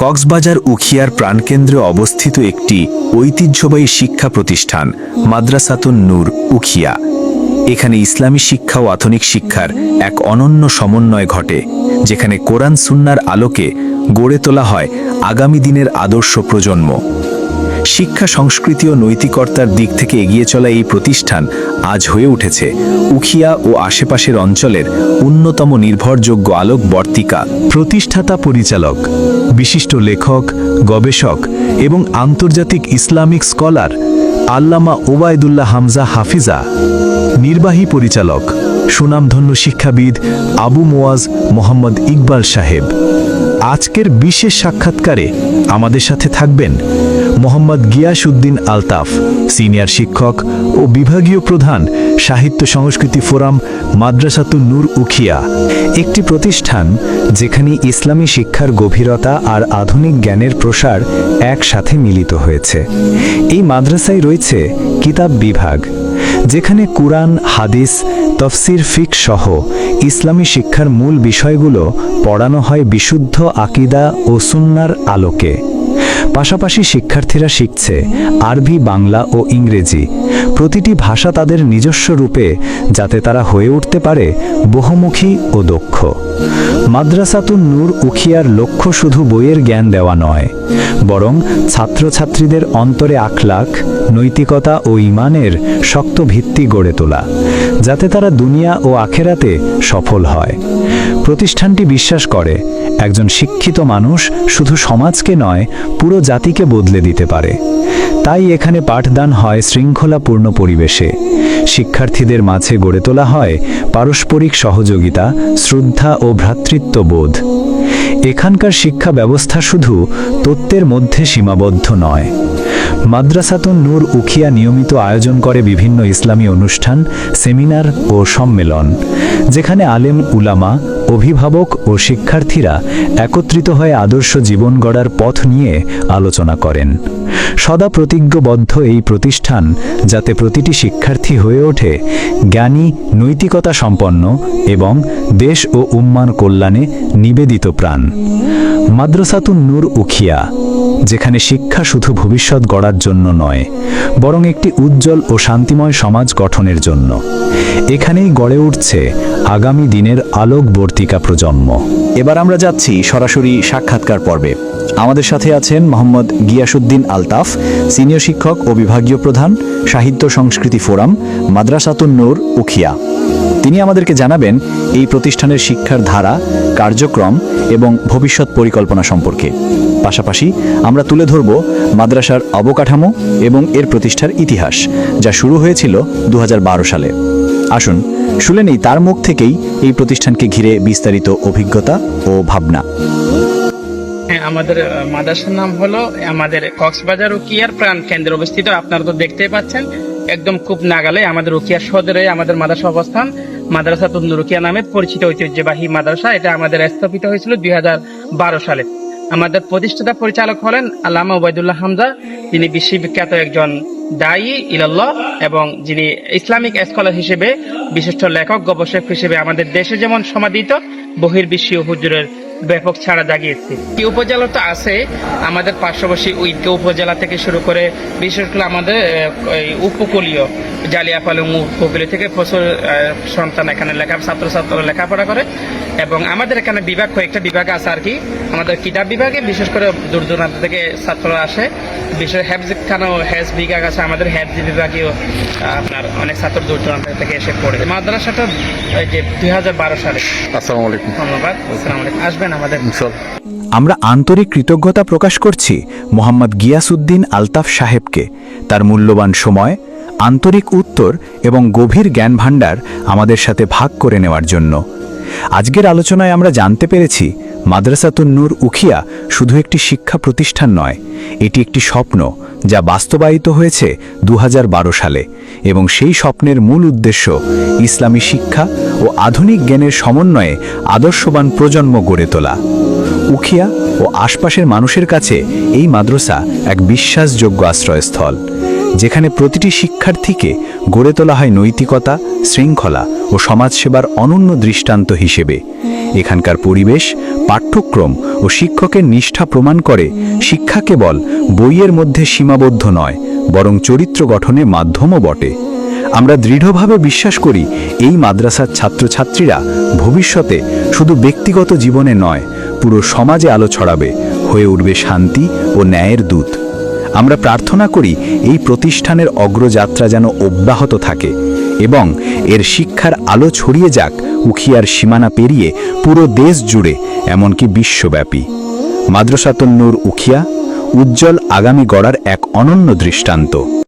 কক্সবাজার উখিয়ার প্রাণকেন্দ্রে অবস্থিত একটি ঐতিহ্যবাহী শিক্ষা প্রতিষ্ঠান মাদ্রাসাতুন নূর উখিয়া। এখানে ইসলামী শিক্ষা ও আধুনিক শিক্ষার এক অনন্য সমন্বয় ঘটে, যেখানে কোরআন সুন্নাহর আলোকে গড়ে তোলা হয় আগামী দিনের আদর্শ প্রজন্ম। শিক্ষা, সংস্কৃতি ও নৈতিকতার দিক থেকে এগিয়ে চলা এই প্রতিষ্ঠান আজ হয়ে উঠেছে উখিয়া ও আশেপাশের অঞ্চলের অন্যতম নির্ভরযোগ্য আলোকবর্তিকা। প্রতিষ্ঠাতা পরিচালক, বিশিষ্ট লেখক, গবেষক এবং আন্তর্জাতিক ইসলামিক স্কলার আল্লামা ওবায়দুল্লাহ হামজা হাফিজা। নির্বাহী পরিচালক, সুনামধন্য শিক্ষাবিদ আবু মুয়াজ মোহাম্মদ ইকবাল সাহেব। আজকের বিশেষ সাক্ষাৎকারে আমাদের সাথে থাকবেন মোহাম্মদ গিয়াসউদ্দিন আলতাফ, সিনিয়র শিক্ষক ও বিভাগীয় প্রধান, সাহিত্য সংস্কৃতি ফোরাম, মাদ্রাসাতুন নূর উখিয়া। একটি প্রতিষ্ঠান যেখানে ইসলামী শিক্ষার গভীরতা আর আধুনিক জ্ঞানের প্রসার একসাথে মিলিত হয়েছে। এই মাদ্রাসায় রয়েছে কিতাব বিভাগ, যেখানে কুরআন, হাদিস, তফসির, ফিকহ সহ ইসলামী শিক্ষার মূল বিষয়গুলো পড়ানো হয় বিশুদ্ধ আকীদা ও সুন্নাহর আলোকে। পাশাপাশি শিক্ষার্থীরা শিখছে আরবি, বাংলা ও ইংরেজি, প্রতিটি ভাষা তাদের নিজস্ব রূপে, যাতে তারা হয়ে উঠতে পারে বহুমুখী ও দক্ষ। মাদ্রাসাতুন নূর উখিয়ার লক্ষ্য শুধু বইয়ের জ্ঞান দেওয়া নয়, বরং ছাত্রছাত্রীদের অন্তরে আখলাক, নৈতিকতা ও ঈমানের শক্ত ভিত্তি গড়ে তোলা, যাতে তারা দুনিয়া ও আখেরাতে সফল হয়। প্রতিষ্ঠানটি বিশ্বাস করে একজন শিক্ষিত মানুষ শুধু সমাজকে নয়, পুরো জাতিকে বদলে দিতে পারে। তাই এখানে পাঠদান হয় শৃঙ্খলাপূর্ণ পরিবেশে। শিক্ষার্থীদের মাঝে গড়ে তোলা হয় পারস্পরিক সহযোগিতা, শ্রদ্ধা ও ভ্রাতৃত্ববোধ। এখানকার শিক্ষা ব্যবস্থা শুধু তত্ত্বের মধ্যে সীমাবদ্ধ নয়। মাদ্রাসাতুন নূর উখিয়া নিয়মিত আয়োজন করে বিভিন্ন ইসলামী অনুষ্ঠান, সেমিনার ও সম্মেলন, যেখানে আলেম, উলামা, অভিভাবক ও শিক্ষার্থীরা একত্রিত হয়ে আদর্শ জীবন গড়ার পথ নিয়ে আলোচনা করেন। সদা প্রতিজ্ঞবদ্ধ এই প্রতিষ্ঠান যাতে প্রতিটি শিক্ষার্থী হয়ে ওঠে জ্ঞানী, নৈতিকতা সম্পন্ন এবং দেশ ও উম্মার কল্যাণে নিবেদিত প্রাণ। মাদ্রাসাতুন নূর উখিয়া, যেখানে শিক্ষা শুধু ভবিষ্যৎ গড়ার জন্য নয়, বরং একটি উজ্জ্বল ও শান্তিময় সমাজ গঠনের জন্য। এখানেই গড়ে উঠছে আগামী দিনের আলোকবর্তিকা প্রজন্ম। এবার আমরা যাচ্ছি সরাসরি সাক্ষাৎকার পর্বে। আমাদের সাথে আছেন মোহাম্মদ গিয়াসউদ্দিন আলতাফ, সিনিয়র শিক্ষক ও বিভাগীয় প্রধান, সাহিত্য সংস্কৃতি ফোরাম, মাদ্রাসাতুন নূর উখিয়া। তিনি আমাদেরকে জানাবেন এই প্রতিষ্ঠানের শিক্ষার ধারা, কার্যক্রম এবং ভবিষ্যৎ পরিকল্পনা সম্পর্কে। পাশাপাশি আমরা তুলে ধরব মাদ্রাসার অবকাঠামো এবং এর প্রতিষ্ঠার ইতিহাস, যা শুরু হয়েছিল 2012 সালে। আসুন শুনে নেই তার মুখ থেকেই এই প্রতিষ্ঠানকে ঘিরে বিস্তারিত অভিজ্ঞতা ও ভাবনা। আমাদের মাদ্রাসার নাম হলো আমাদের কক্সবাজার উখিয়ার প্রাণ কেন্দ্রে অবস্থিত। আপনারা তো দেখতেই পাচ্ছেন, একদম খুব নাগালে আমাদের উখিয়া সদরে আমাদের মাদ্রাসা অবস্থান। মাদ্রাসাতুন নূর উখিয়া নামে পরিচিত ঐতিহ্যবাহী মাদ্রাসা। এটা আমাদের স্থাপিত হয়েছিল 2012 সালে। আমাদের প্রতিষ্ঠাতা পরিচালক হলেন আল্লামা ওবায়দুল্লাহ হামজা। তিনি বিশ্ববিখ্যাত একজন দায়ী ইলাল্লাহ এবং যিনি ইসলামিক স্কলার হিসেবে, বিশিষ্ট লেখক, গবেষক হিসেবে আমাদের দেশে যেমন সমাদৃত, বহির্বিশ্বে হুজুরের ব্যাপক ছাড়া জাগিয়েছে। এই উপজেলা তো আছে, আমাদের পার্শ্ববর্তী ঈদগাঁও উপজেলা থেকে শুরু করে বিশেষ করে আমাদের উপকূলীয় জালিয়াপাল উপকূলীয় থেকে প্রচুর সন্তান এখানে ছাত্রছাত্রীরা লেখাপড়া করে। এবং আমাদের এখানে বিভাগ, কয়েকটা বিভাগ আছে আর কি। আমাদের কিতাব বিভাগে বিশেষ করে দূর দূরান্ত থেকে ছাত্ররা আসে। বিশেষ হেজ বিভাগ আছে আমাদের, হেজ বিভাগেও আপনার অনেক ছাত্র দূর দূরান্ত থেকে এসে পড়ে। মাদ্রাসাটা যে 2012 সালে। আসসালামু আলাইকুম। ধন্যবাদ। আসসালামু আলাইকুম। আসবেন আমাদের। আমরা আন্তরিক কৃতজ্ঞতা প্রকাশ করছি মোহাম্মদ গিয়াসউদ্দিন আলতাফ সাহেবকে, তার মূল্যবান সময়, আন্তরিক উত্তর এবং গভীর জ্ঞান ভাণ্ডার আমাদের সাথে ভাগ করে নেওয়ার জন্য। আজকের আলোচনায় আমরা জানতে পেরেছি মাদ্রাসাতুন নূর উখিয়া শুধু একটি শিক্ষা প্রতিষ্ঠান নয়, এটি একটি স্বপ্ন যা বাস্তবায়িত হয়েছে 2012 সালে, এবং সেই স্বপ্নের মূল উদ্দেশ্য ইসলামী শিক্ষা ও আধুনিক জ্ঞানের সমন্বয়ে আদর্শবান প্রজন্ম গড়ে তোলা। উখিয়া ও আশপাশের মানুষের কাছে এই মাদ্রাসা এক বিশ্বাসযোগ্য আশ্রয়স্থল, যেখানে প্রতিটি শিক্ষার্থীকে গড়ে তোলা হয় নৈতিকতা, শৃঙ্খলা ও সমাজসেবার অনন্য দৃষ্টান্ত হিসেবে। এখানকার পরিবেশ, পাঠ্যক্রম ও শিক্ষকের নিষ্ঠা প্রমাণ করে শিক্ষা কেবল বইয়ের মধ্যে সীমাবদ্ধ নয়, বরং চরিত্র গঠনে মাধ্যমও বটে। আমরা দৃঢ়ভাবে বিশ্বাস করি এই মাদ্রাসার ছাত্রছাত্রীরা ভবিষ্যতে শুধু ব্যক্তিগত জীবনে নয়, পুরো সমাজে আলো ছড়াবে, হয়ে উঠবে শান্তি ও ন্যায়ের দূত। আমরা প্রার্থনা করি এই প্রতিষ্ঠানের অগ্রযাত্রা যেন অব্যাহত থাকে এবং এর শিক্ষার আলো ছড়িয়ে যাক উখিয়ার সীমানা পেরিয়ে পুরো দেশ জুড়ে, এমনকি বিশ্বব্যাপী। মাদ্রাসাতুন নূর উখিয়া উজ্জ্বল আগামী গড়ার এক অনন্য দৃষ্টান্ত।